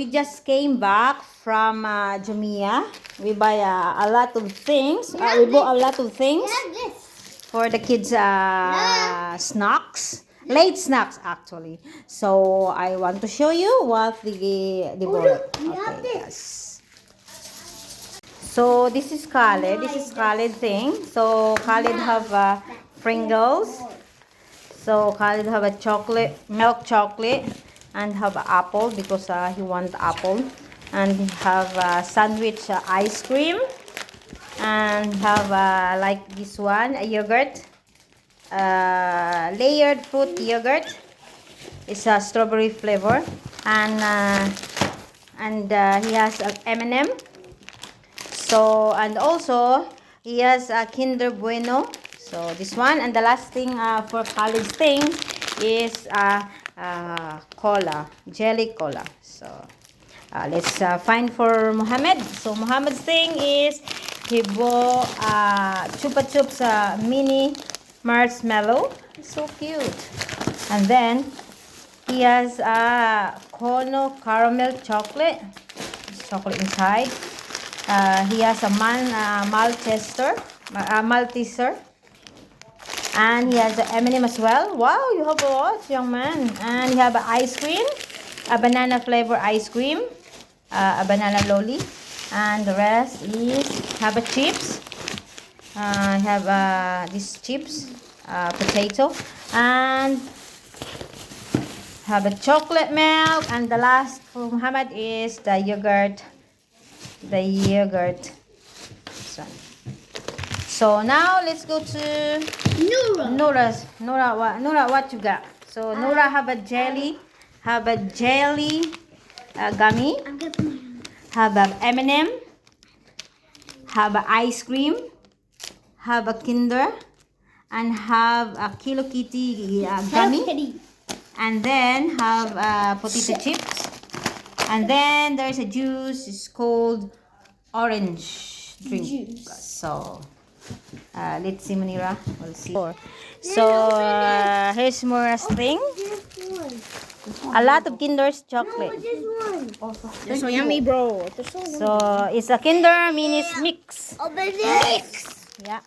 we just came back from Jamia. We buy a lot of things. We bought a lot of things for the kids' snacks. Late snacks, actually. So I want to show you what the bought. Okay, yes. So this is Khaled. This is Khaled thing. So Khaled have Pringles. So Khalid have a chocolate, milk chocolate, and have apple because he wants apple, and have sandwich ice cream, and have like this one, a yogurt, layered fruit yogurt. It's a strawberry flavor, and he has a M&M. So and also he has a Kinder Bueno. So this one, and the last thing for Khalid's thing is cola, jelly cola. So let's find for Muhammad. So Muhammad's thing is he bought Chupa Chups mini marshmallow. So cute. And then he has Kono caramel chocolate. There's chocolate inside. He has a Malteser. And he has the M&M as well. Wow, you have a lot, young man. And you have an ice cream, a banana flavor ice cream, a banana lolly, and the rest is have a chips. Have these chips, potato, and have a chocolate milk. And the last for Muhammad is the yogurt. The yogurt. So now let's go to Nora, what you got? So Nora have a jelly gummy, have a M&M, have a ice cream, have a Kinder, and have a Hello Kitty gummy, and then have potato chips, and then there's a juice. It's called orange drink. So let's see, Munira. We'll see. So here's Mora's thing. A lot of Kinder's chocolate. That's so yummy, bro. So it's a Kinder Minis mix. Yeah.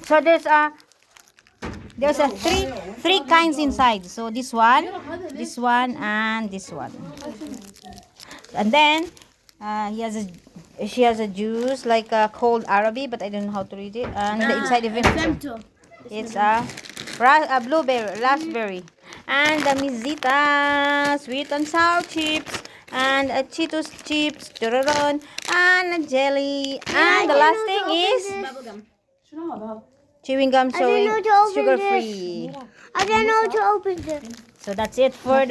So there's a three kinds inside. So this one, and this one. And then she has a juice like a cold Arabi, but I don't know how to read it. And the inside of it, it's a blueberry, raspberry, and the Mizita sweet and sour chips, and a Cheetos chips, churron, and a jelly. And the last thing is chewing gum, so it's sugar free. I don't know how to open this. So that's it for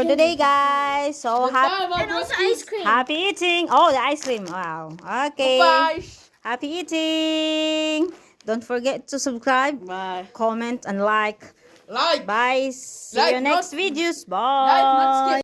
today, guys. So And also ice cream. happy eating. Oh, the ice cream. Wow. Okay. Bye. Happy eating. Don't forget to subscribe, Bye. comment, and like. Like. Bye. See Like, you next videos. Like, not Bye.